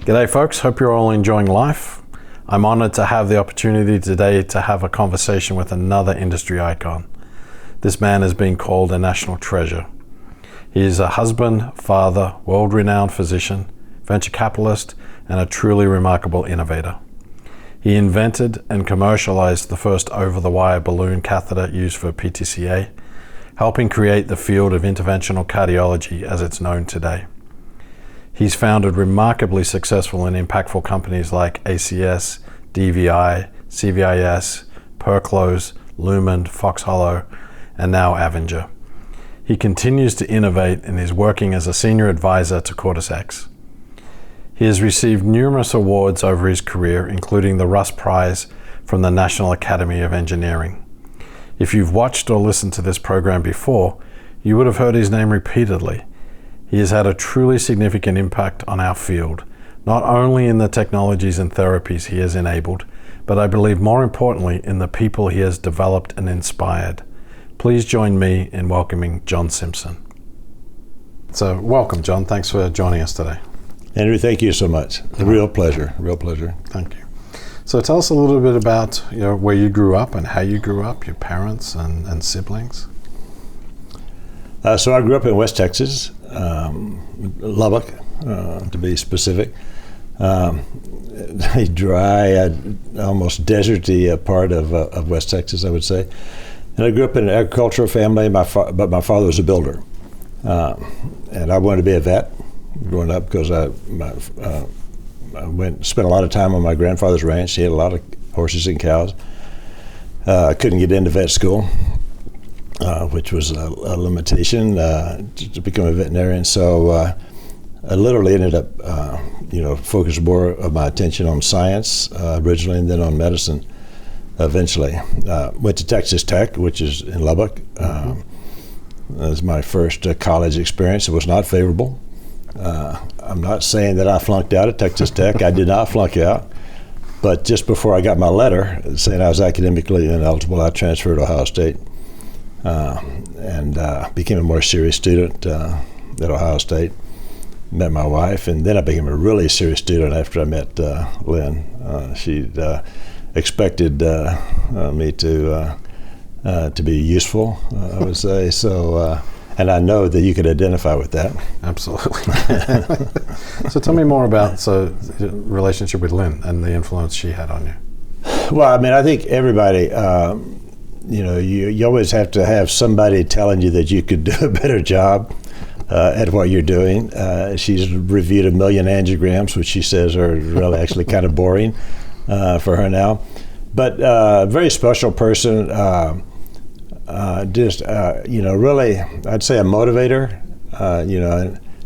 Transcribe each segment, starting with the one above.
G'day folks, hope you're all enjoying life. I'm honored to have the opportunity today to have a conversation with another industry icon. This man has been called a national treasure. He is a husband, father, world-renowned physician, venture capitalist, and a truly remarkable innovator. He invented and commercialized the first over-the-wire balloon catheter used for PTCA, helping create the field of interventional cardiology as it's known today. He's founded remarkably successful and impactful companies like ACS, DVI, CVIS, Perclose, LuMend, Fox Hollow, and now Avenger. He continues to innovate and is working as a senior advisor to Cordis-X. He has received numerous awards over his career, including the Russ Prize from the National Academy of Engineering. If you've watched or listened to this program before, you would have heard his name repeatedly. He has had a truly significant impact on our field, not only in the technologies and therapies he has enabled, but I believe more importantly in the people he has developed and inspired. Please join me in welcoming John Simpson. So welcome, John. Thanks for joining us today. Andrew, thank you so much. A real pleasure, real pleasure. Thank you. So tell us a little bit about where you grew up and how you grew up, your parents and siblings. So I grew up in West Texas, Lubbock, to be specific. A dry, almost deserty part of West Texas, I would say. And I grew up in an agricultural family, but my father was a builder. And I wanted to be a vet growing up because I spent a lot of time on my grandfather's ranch. He had a lot of horses and cows. I couldn't get into vet school, which was a limitation to become a veterinarian. So I literally ended up, focused more of my attention on science originally, and then on medicine eventually. Went to Texas Tech, which is in Lubbock. That was my first college experience. It was not favorable. I'm not saying that I flunked out at Texas Tech. I did not flunk out. But just before I got my letter saying I was academically ineligible, I transferred to Ohio State. And became a more serious student at Ohio State. Met my wife, and then I became a really serious student after I met Lynn. She expected me to be useful, I would say. So, and I know that you could identify with that. Absolutely. So tell me more about the relationship with Lynn and the influence she had on you. Well, I mean, I think everybody. You always have to have somebody telling you that you could do a better job at what you're doing. She's reviewed 1 million angiograms, which she says are really actually kind of boring for her now. But very special person, really, I'd say a motivator,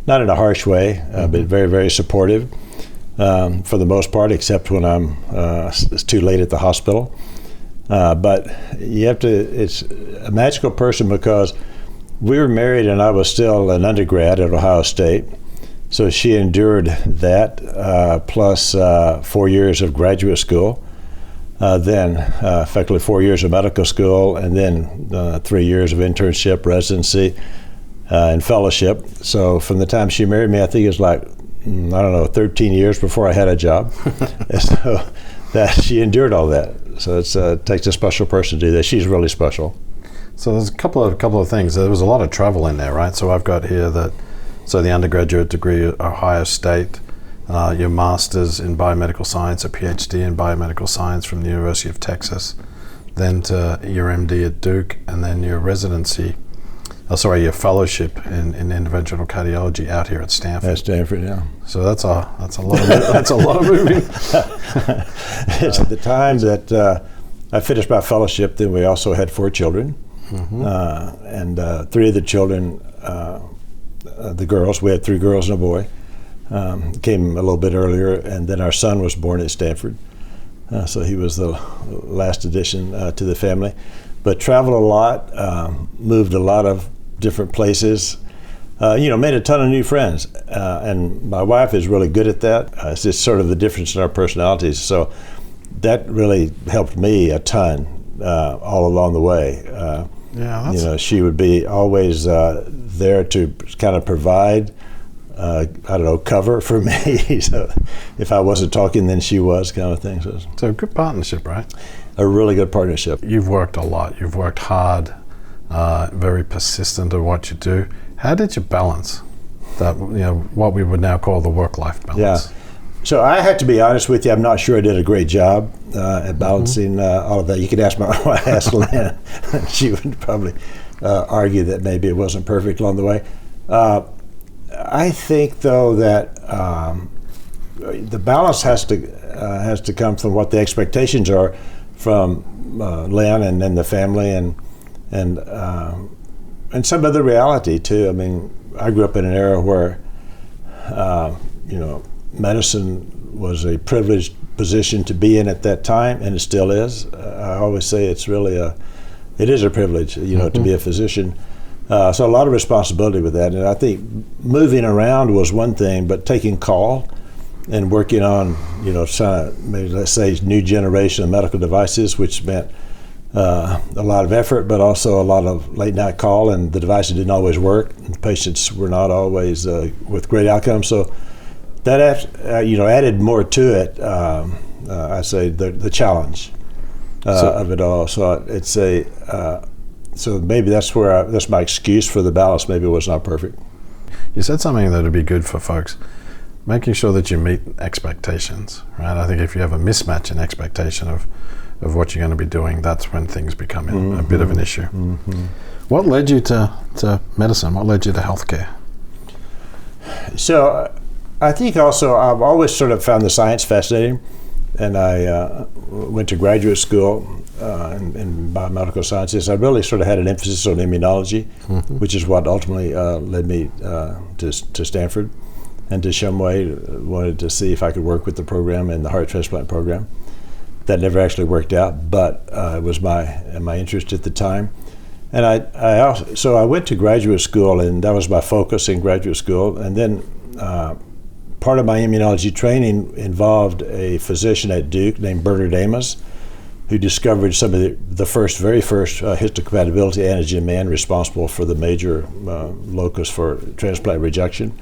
not in a harsh way, but very, very supportive for the most part, except when it's too late at the hospital. But it's a magical person because we were married and I was still an undergrad at Ohio State. So she endured that, plus 4 years of graduate school, then effectively 4 years of medical school, and then 3 years of internship, residency, and fellowship. So from the time she married me, I think it was 13 years before I had a job. So that she endured all that. So it takes a special person to do that. She's really special. So there's a couple of things. There was a lot of travel in there, right? So I've got here the undergraduate degree at Ohio State, your master's in biomedical science, a PhD in biomedical science from the University of Texas, then to your MD at Duke, and then your your fellowship in interventional cardiology out here at Stanford. At Stanford, yeah. So that's a lot of moving. At the time that I finished my fellowship, then we also had 4 children, and 3 of the children, the girls, we had 3 girls and a boy, came a little bit earlier, and then our son was born at Stanford, so he was the last addition to the family. But traveled a lot, moved a lot of different places, made a ton of new friends, and my wife is really good at that. It's just sort of the difference in our personalities. So that really helped me a ton all along the way. She would be always there to kind of provide I don't know, cover for me. So if I wasn't talking, then she was, kind of thing. So good partnership, right? A really good partnership. You've worked a lot. You've worked hard, very persistent at what you do. How did you balance that, what we would now call the work-life balance? Yeah. So I have to be honest with you, I'm not sure I did a great job at balancing all of that. You could ask my wife, ask Lynn, and she would probably argue that maybe it wasn't perfect along the way. I think, though, that the balance has to come from what the expectations are from Lynn and then the family and some of the reality too. I mean, I grew up in an era where medicine was a privileged position to be in at that time, and it still is. I always say it is a privilege, to be a physician. So a lot of responsibility with that, and I think moving around was one thing, but taking call and working on, maybe let's say new generation of medical devices, which meant a lot of effort, but also a lot of late night call, and the devices didn't always work. And patients were not always with great outcomes. So that added more to it. I say the challenge of it all. So it's so maybe that's my excuse for the balance. Maybe it was not perfect. You said something that would be good for folks, making sure that you meet expectations, right? I think if you have a mismatch in expectation of what you're going to be doing, that's when things become a bit of an issue. Mm-hmm. What led you to medicine? What led you to healthcare? So I think also I've always sort of found the science fascinating, and I went to graduate school in biomedical sciences. I really sort of had an emphasis on immunology, which is what ultimately led me to Stanford and to Shumway. Wanted to see if I could work with the program and the heart transplant program. That never actually worked out, but it was my interest at the time. And I went to graduate school, and that was my focus in graduate school. And then part of my immunology training involved a physician at Duke named Bernard Amos, who discovered some of the very first histocompatibility antigen man responsible for the major locus for transplant rejection.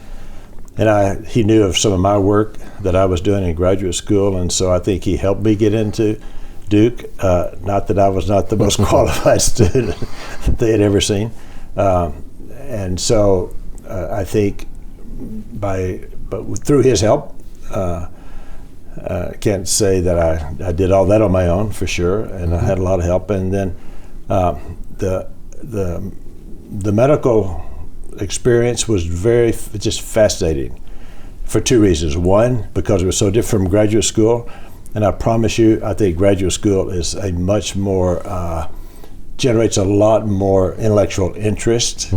And he knew of some of my work that I was doing in graduate school, and so I think he helped me get into Duke. Not that I was not the most qualified student that they had ever seen. And so I think through his help, I can't say that I did all that on my own, for sure, and I had a lot of help. And then the medical experience was just fascinating for two reasons. One, because it was so different from graduate school, and I promise you, I think graduate school is a much more generates a lot more intellectual interest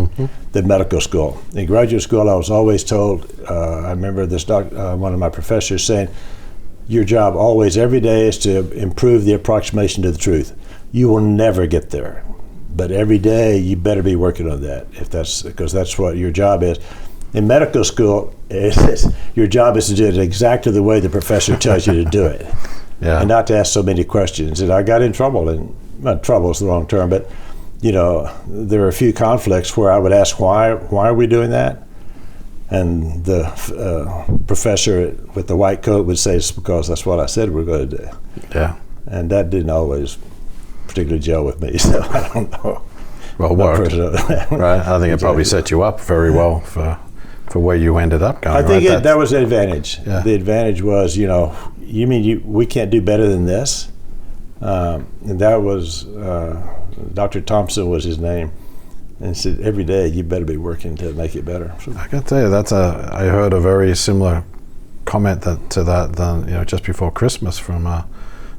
than medical school. In graduate school, I was always told, I remember this one of my professors saying, your job always, every day, is to improve the approximation to the truth. You will never get there, but every day you better be working on that, because that's what your job is. In medical school, your job is to do it exactly the way the professor tells you to do it, and not to ask so many questions. And I got in trouble, and not trouble is the wrong term, but there were a few conflicts where I would ask, why are we doing that? And the professor with the white coat would say, it's because that's what I said we're going to do. Yeah. And that didn't always particularly gel with me, so I don't know. Well, it worked, right? I think it probably set you up very well for where you ended up going. I think that was the advantage. Yeah. The advantage was, we can't do better than this? And that was, Dr. Thompson was his name. And said, every day you better be working to make it better. So. I can tell you, I heard a very similar comment to that just before Christmas from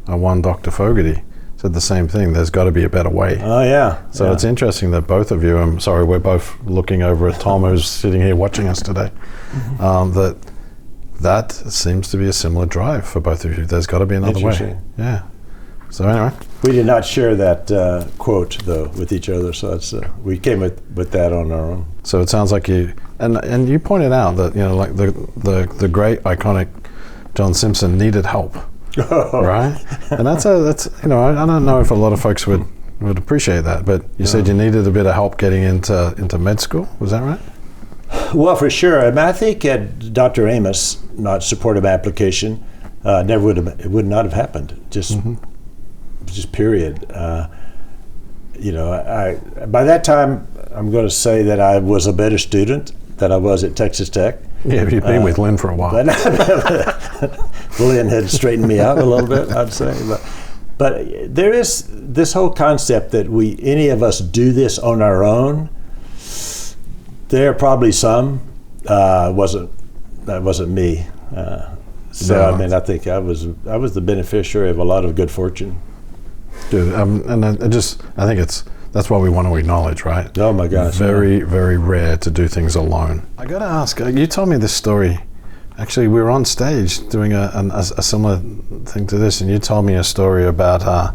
one Dr. Fogarty. Said the same thing. There's got to be a better way. Oh yeah. So it's interesting that both of you. I'm sorry, we're both looking over at Tom, who's sitting here watching us today. That seems to be a similar drive for both of you. There's got to be another way. Yeah. So anyway, we did not share that quote though with each other. So it's we came with that on our own. So it sounds like you and you pointed out that like the great iconic John Simpson needed help. Right, and that's I don't know if a lot of folks would appreciate that, but you said you needed a bit of help getting into med school. Was that right? Well, for sure. I mean, I think at Dr. Amos, not supportive application, it would not have happened. Just period. By that time, I'm going to say that I was a better student than I was at Texas Tech. Yeah, but you've been with Lynn for a while. Lynn had straightened me out a little bit, I'd say. But there is this whole concept that any of us do this on our own. There are probably some. That wasn't me. I mean, I think I was the beneficiary of a lot of good fortune. Dude, and I think that's what we want to acknowledge, right? Oh my gosh. Very, very rare to do things alone. I got to ask, you told me this story. Actually, we were on stage doing a similar thing to this, and you told me a story about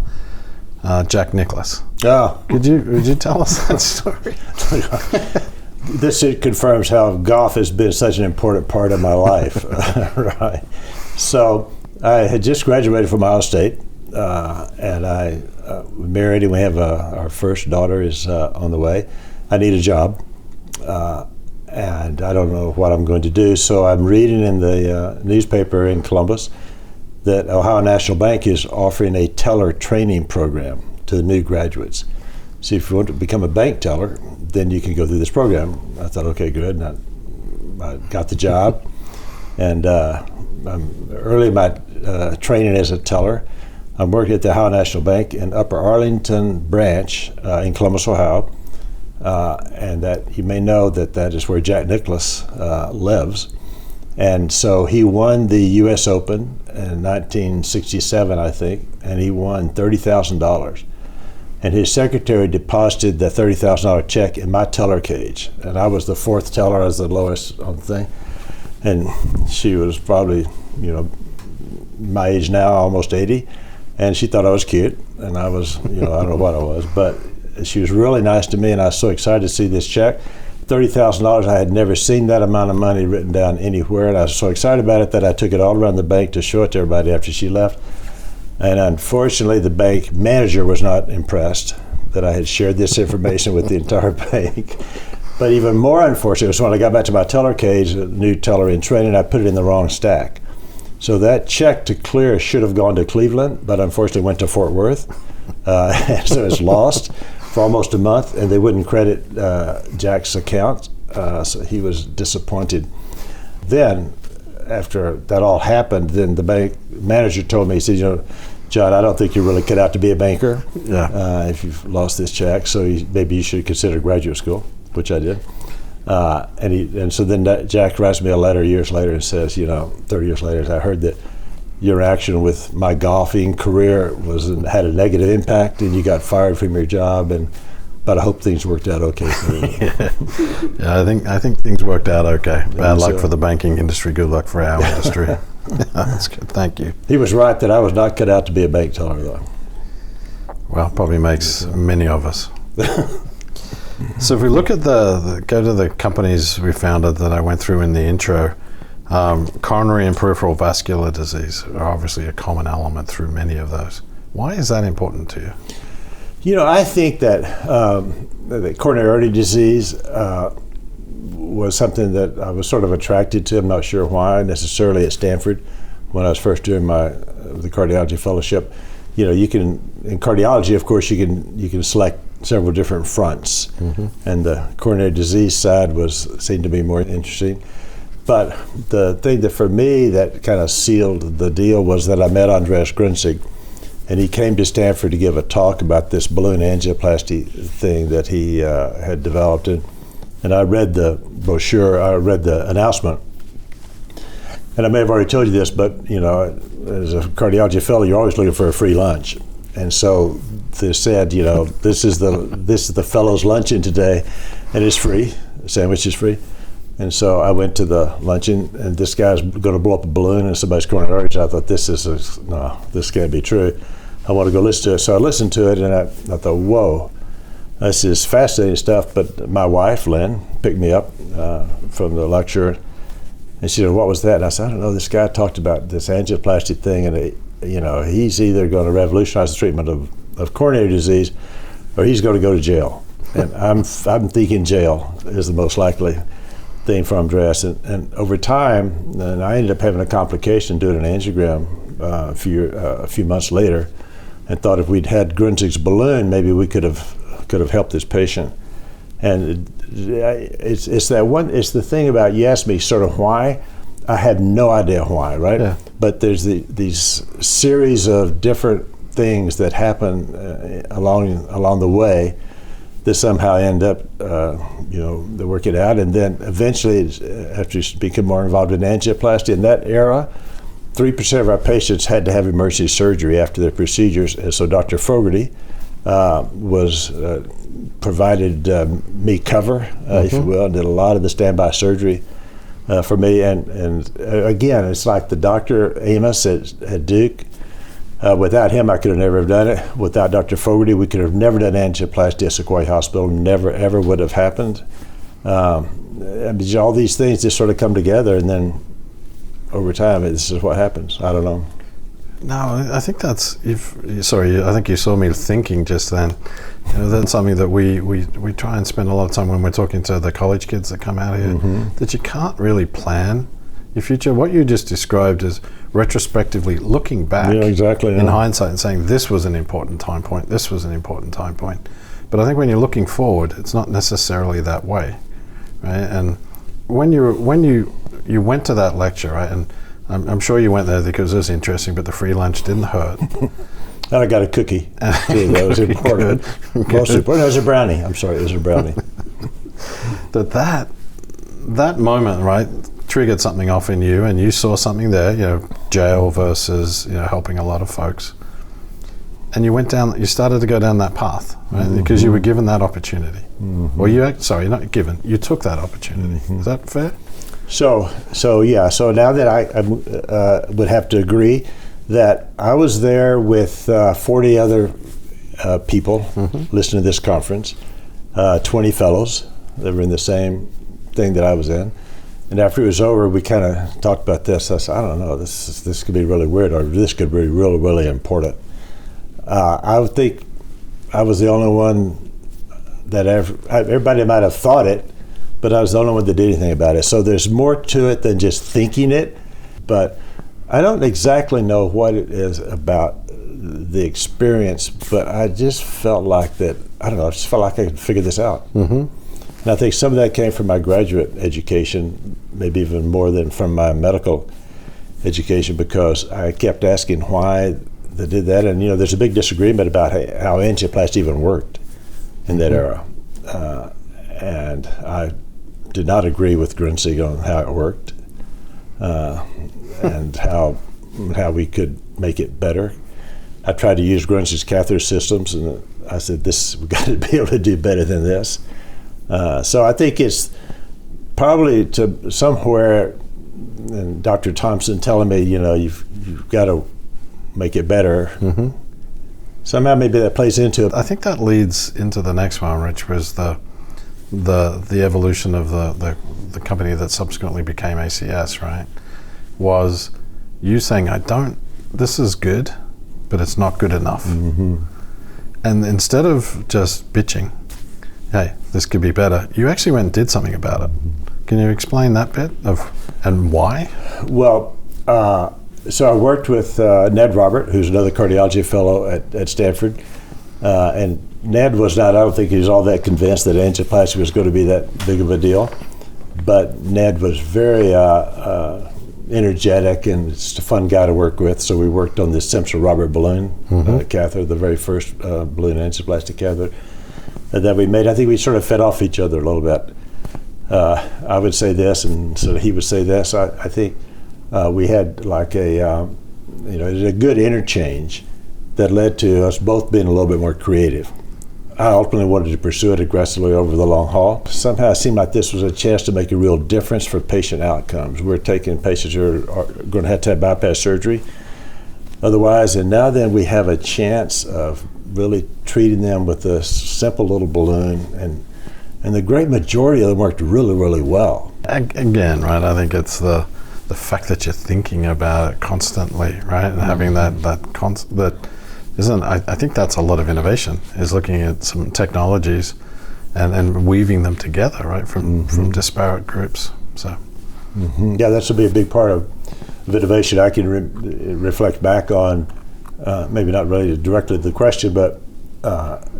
Jack Nicklaus. Oh. Would you tell us that story? This confirms how golf has been such an important part of my life. Right. So I had just graduated from Ohio State, and I married, and we have our first daughter is on the way. I need a job, and I don't know what I'm going to do. So I'm reading in the newspaper in Columbus that Ohio National Bank is offering a teller training program to the new graduates. See, if you want to become a bank teller, then you can go through this program. I thought, okay, good. And I got the job. And I'm early in my training as a teller. I'm working at the Ohio National Bank in Upper Arlington branch in Columbus, Ohio. And that you may know that is where Jack Nicklaus lives. And so he won the U.S. Open in 1967, I think, and he won $30,000. And his secretary deposited the $30,000 check in my teller cage. And I was the fourth teller, I was the lowest on the thing. And she was probably, my age now, almost 80. And she thought I was cute. And I was, I don't know what I was. But she was really nice to me, and I was so excited to see this check. $30,000, I had never seen that amount of money written down anywhere. And I was so excited about it that I took it all around the bank to show it to everybody after she left. And unfortunately, the bank manager was not impressed that I had shared this information with the entire bank. But even more unfortunate was when I got back to my teller cage, a new teller in training, I put it in the wrong stack. So that check to clear should have gone to Cleveland, but unfortunately went to Fort Worth. So it's lost for almost a month, and they wouldn't credit Jack's account. So he was disappointed. Then, after that all happened, then the bank manager told me, he said, John, I don't think you're really cut out to be a banker if you've lost this check, so maybe you should consider graduate school, which I did. And so then Jack writes me a letter years later and says, 30 years later, I heard that your action with my golfing career had a negative impact, and you got fired from your job, but I hope things worked out okay for you. Yeah, I think things worked out okay. Bad luck for the banking industry, good luck for our industry. That's good, thank you. He was right that I was not cut out to be a bank teller, though. Well, probably makes many of us. So if we look at go to the companies we founded that I went through in the intro, coronary and peripheral vascular disease are obviously a common element through many of those. Why is that important to you? I think that coronary artery disease was something that I was sort of attracted to. I'm not sure why necessarily at Stanford when I was first doing the cardiology fellowship. You can, in cardiology, of course, you can select several different fronts, and the coronary disease side seemed to be more interesting. But the thing that for me that kind of sealed the deal was that I met Andreas Grunzig, and he came to Stanford to give a talk about this balloon angioplasty thing that he had developed. And I read the brochure, I read the announcement. And I may have already told you this, but as a cardiology fellow, you're always looking for a free lunch. And so they said, this is the fellow's luncheon today, and it's free. The sandwich is free. And so I went to the luncheon, and this guy's going to blow up a balloon in somebody's coronary artery. I thought, this can't be true. I want to go listen to it. So I listened to it, and I thought, whoa, this is fascinating stuff. But my wife, Lynn, picked me up from the lecture, and she said, what was that? And I said, I don't know. This guy talked about this angioplasty thing, and he's either going to revolutionize the treatment of coronary disease, or he's going to go to jail. And I'm thinking jail is the most likely. thing for him to address. And over time, and I ended up having a complication doing an angiogram a few months later, and thought if we'd had Grunzig's balloon, maybe we could have helped this patient. And it's the thing about, you asked me sort of why. I have no idea why, right? Yeah. But there's these series of different things that happen along the way that somehow end up, they work it out. And then eventually, after you become more involved in angioplasty, in that era, 3% of our patients had to have emergency surgery after their procedures. And so Dr. Fogarty provided me cover, if you will, and did a lot of the standby surgery for me. And again, it's like the Dr. Amos at Duke. Without him, I could have never have done it. Without Dr. Fogarty, we could have never done angioplasty at Sequoia Hospital. Never, ever would have happened. All these things just sort of come together, and then over time, this is what happens. I don't know. No, I think I think you saw me thinking just then. That's something that we try and spend a lot of time when we're talking to the college kids that come out here, that you can't really plan your future. What you just described is retrospectively looking back in hindsight and saying this was an important time point, this was an important time point. But I think when you're looking forward, it's not necessarily that way, right? And when you went to that lecture, right, and I'm sure you went there because it was interesting, but the free lunch didn't hurt. And I got a cookie too. That was important. Good. Most important. It was a brownie. I'm sorry, it was a brownie. that moment, right, triggered something off in you, and you saw something there, jail versus, helping a lot of folks. And you started to go down that path, right? Because you were given that opportunity. Or not given, you took that opportunity. Is that fair? So now that I would have to agree that I was there with 40 other people listening to this conference, 20 fellows that were in the same thing that I was in. And after it was over, we kind of talked about this. I said, I don't know, this could be really weird, or this could be really, really important. I would think I was the only one that everybody might have thought it, but I was the only one that did anything about it. So there's more to it than just thinking it, but I don't exactly know what it is about the experience, but I just felt like that, I could figure this out. And I think some of that came from my graduate education, maybe even more than from my medical education, because I kept asking why they did that. And there's a big disagreement about how angioplasty even worked in that era. And I did not agree with Grunzig on how it worked and how we could make it better. I tried to use Grunzig's catheter systems, and I said, we've got to be able to do better than this. So I think it's probably to somewhere, and Dr. Thompson telling me, you've got to make it better. Somehow maybe that plays into it. I think that leads into the next one, which was the evolution of the company that subsequently became ACS, right? Was you saying, this is good, but it's not good enough. And instead of just bitching, hey, this could be better, you actually went and did something about it. Can you explain that bit and why? Well, so I worked with Ned Robert, who's another cardiology fellow at Stanford, and Ned was not, I don't think he was all that convinced that angioplasty was going to be that big of a deal, but Ned was very energetic, and it's a fun guy to work with, so we worked on this Simpson Robert balloon catheter, the very first balloon angioplasty catheter that we made. I think we sort of fed off each other a little bit. I would say this, and so he would say this. I think we had like a good interchange that led to us both being a little bit more creative. I ultimately wanted to pursue it aggressively over the long haul. Somehow it seemed like this was a chance to make a real difference for patient outcomes. We're taking patients who are going to have bypass surgery otherwise, and now then we have a chance of really treating them with a simple little balloon, and the great majority of them worked really, really well. Again, right, I think it's the fact that you're thinking about it constantly, right, and having that isn't, I think that's a lot of innovation, is looking at some technologies and weaving them together, right, from disparate groups. So, yeah, that's to be a big part of innovation. I can reflect back on maybe not related directly to the question, but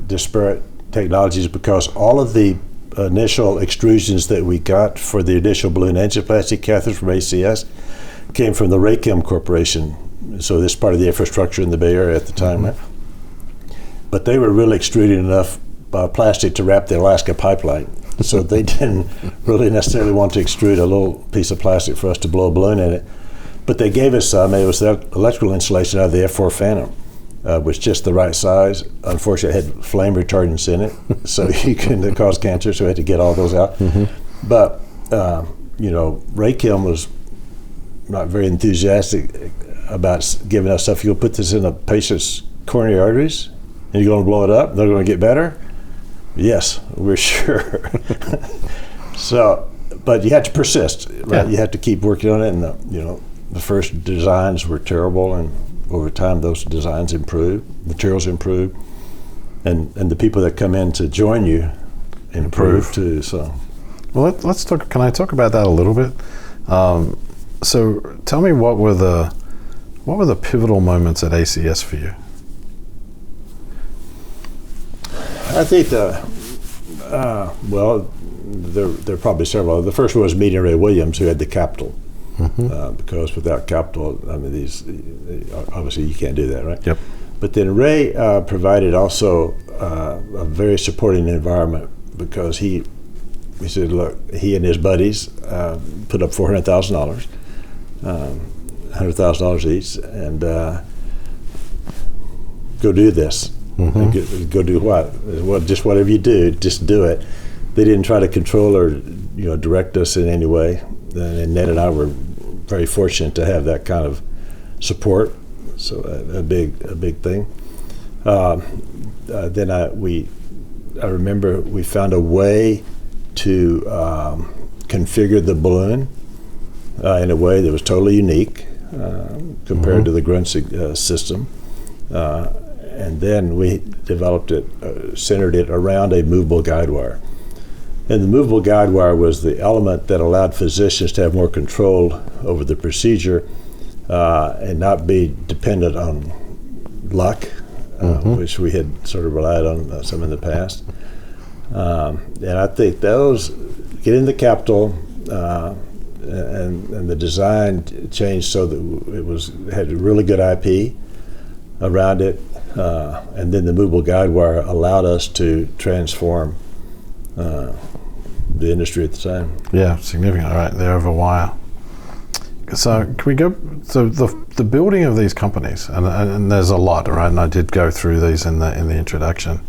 disparate technologies, because all of the initial extrusions that we got for the initial balloon angioplasty catheters from ACS came from the Cordis Corporation. So this is part of the infrastructure in the Bay Area at the time, right? But they were really extruding enough plastic to wrap the Alaska pipeline. So they didn't really necessarily want to extrude a little piece of plastic for us to blow a balloon in it. But they gave us some. It was the electrical insulation out of the F4 Phantom, was just the right size. Unfortunately, it had flame retardants in it, so you couldn't cause cancer, so we had to get all those out. But, Raychem was not very enthusiastic about giving us stuff. You'll put this in a patient's coronary arteries, and you're going to blow it up, they're going to get better? Yes, we're sure. So, but you had to persist, right? Yeah. You had to keep working on it, and the first designs were terrible, and over time those designs improved, materials improved, and the people that come in to join you improve too. So, well, let's talk. Can I talk about that a little bit? So, tell me what were the pivotal moments at ACS for you? I think there are probably several. The first one was meeting Ray Williams, who had the capital. Because without capital, I mean, these obviously you can't do that, right? Yep. But then Ray provided also a very supporting environment, because he said, look, he and his buddies put up $400,000, $100,000 each, and go do this. And go do what? Well, just whatever you do, just do it. They didn't try to control or direct us in any way. And Ned and I were very fortunate to have that kind of support. So a big thing. Then I remember we found a way to configure the balloon in a way that was totally unique compared to the grunt system. And then we developed it, centered it around a movable guide wire. And the movable guide wire was the element that allowed physicians to have more control over the procedure and not be dependent on luck, which we had sort of relied on some in the past. And I think those, getting the capital and the design changed so that it had really good IP around it. And then the movable guide wire allowed us to transform the industry at the time. Yeah, significant. All right, the over wire. So can we go? So the building of these companies, and there's a lot, right? And I did go through these in the introduction.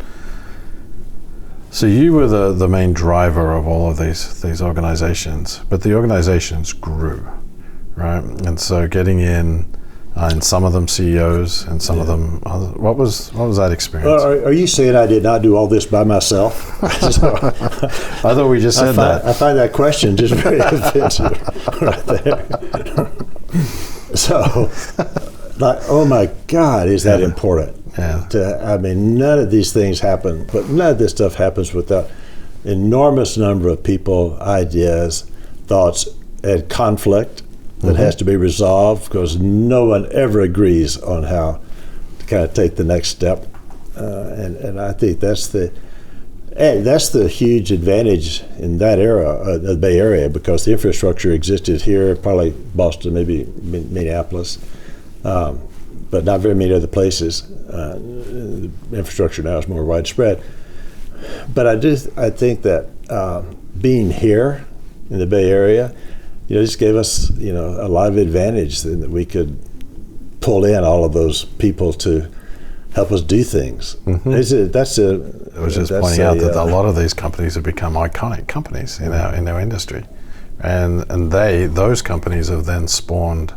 So you were the main driver of all of these organizations, but the organizations grew, right? And so getting in. And some of them CEOs, and some of them other. What was that experience? Well, are you saying I did not do all this by myself? I thought we just said that. I find that question just very offensive right there. So, like, oh my God, is that important? Yeah. I mean, none of these things happen, but none of this stuff happens without enormous number of people, ideas, thoughts, and conflict that has to be resolved, because no one ever agrees on how to kind of take the next step, and I think that's the huge advantage in that era, the Bay Area, because the infrastructure existed here, probably Boston, maybe Minneapolis, but not very many other places. The infrastructure now is more widespread, but I think that being here in the Bay Area, just gave us, a lot of advantage, in that we could pull in all of those people to help us do things. I was just pointing out that a lot of these companies have become iconic companies in our industry, and those companies have then spawned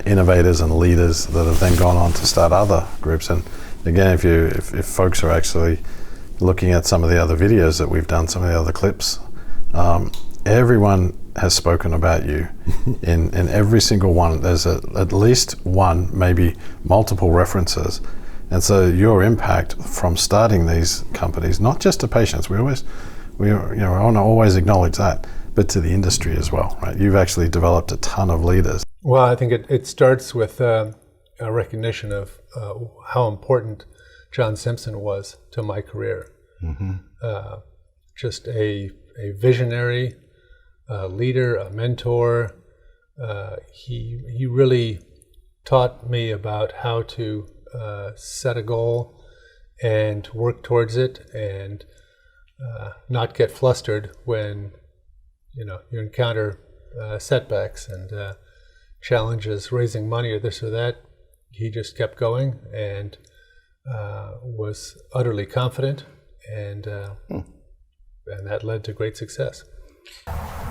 innovators and leaders that have then gone on to start other groups. And again, if folks are actually looking at some of the other videos that we've done, some of the other clips, everyone has spoken about you in every single one. There's at least one, maybe multiple references, And so your impact from starting these companies, not just to patients, we want to always acknowledge that, but to the industry as well, right? You've actually developed a ton of leaders. Well, I think it starts with a recognition of how important John Simpson was to my career. Just a visionary, leader, a mentor. He really taught me about how to set a goal and work towards it, and not get flustered when you encounter setbacks and challenges, raising money or this or that. He just kept going and was utterly confident, and that led to great success.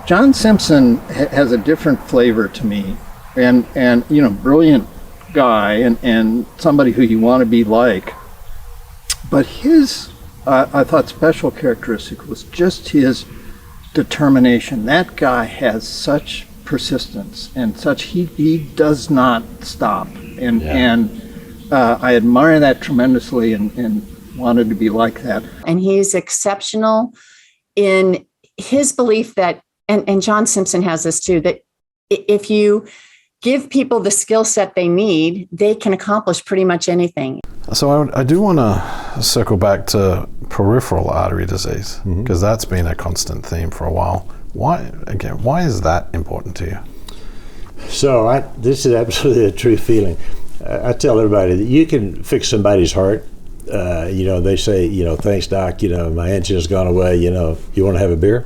John Simpson has a different flavor to me, and brilliant guy and somebody who you want to be like. But his, I thought, special characteristic was just his determination. That guy has such persistence and such, he does not stop. And I admire that tremendously and wanted to be like that. And he's exceptional in his belief that, and John Simpson has this too, that if you give people the skill set they need, they can accomplish pretty much anything. So I do want to circle back to peripheral artery disease, because that's been a constant theme for a while. Why is that important to you? So this is absolutely a true feeling. I tell everybody that you can fix somebody's heart. They say, thanks, doc, my engine's gone away, you want to have a beer?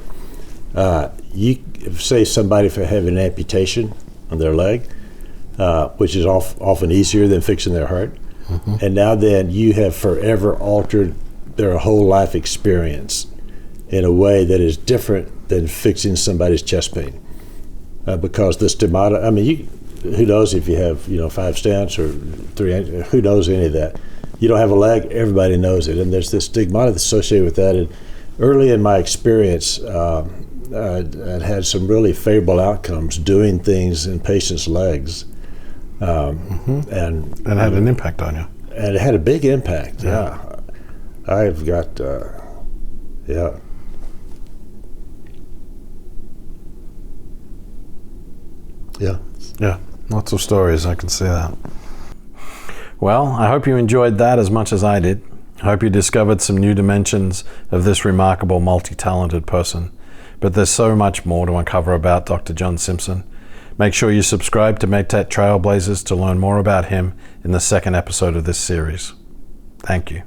You say somebody for having an amputation on their leg, which is often easier than fixing their heart. And now then you have forever altered their whole life experience in a way that is different than fixing somebody's chest pain. Because the stigmata, who knows if you have, 5 stents or 3, who knows any of that? You don't have a leg, everybody knows it. And there's this stigmata that's associated with that. And early in my experience, I'd had some really favorable outcomes doing things in patients' legs. And had an impact on you. And it had a big impact, yeah. I've got, Yeah, lots of stories, I can see that. Well, I hope you enjoyed that as much as I did. I hope you discovered some new dimensions of this remarkable, multi-talented person. But there's so much more to uncover about Dr. John Simpson. Make sure you subscribe to MedTech Trailblazers to learn more about him in the second episode of this series. Thank you.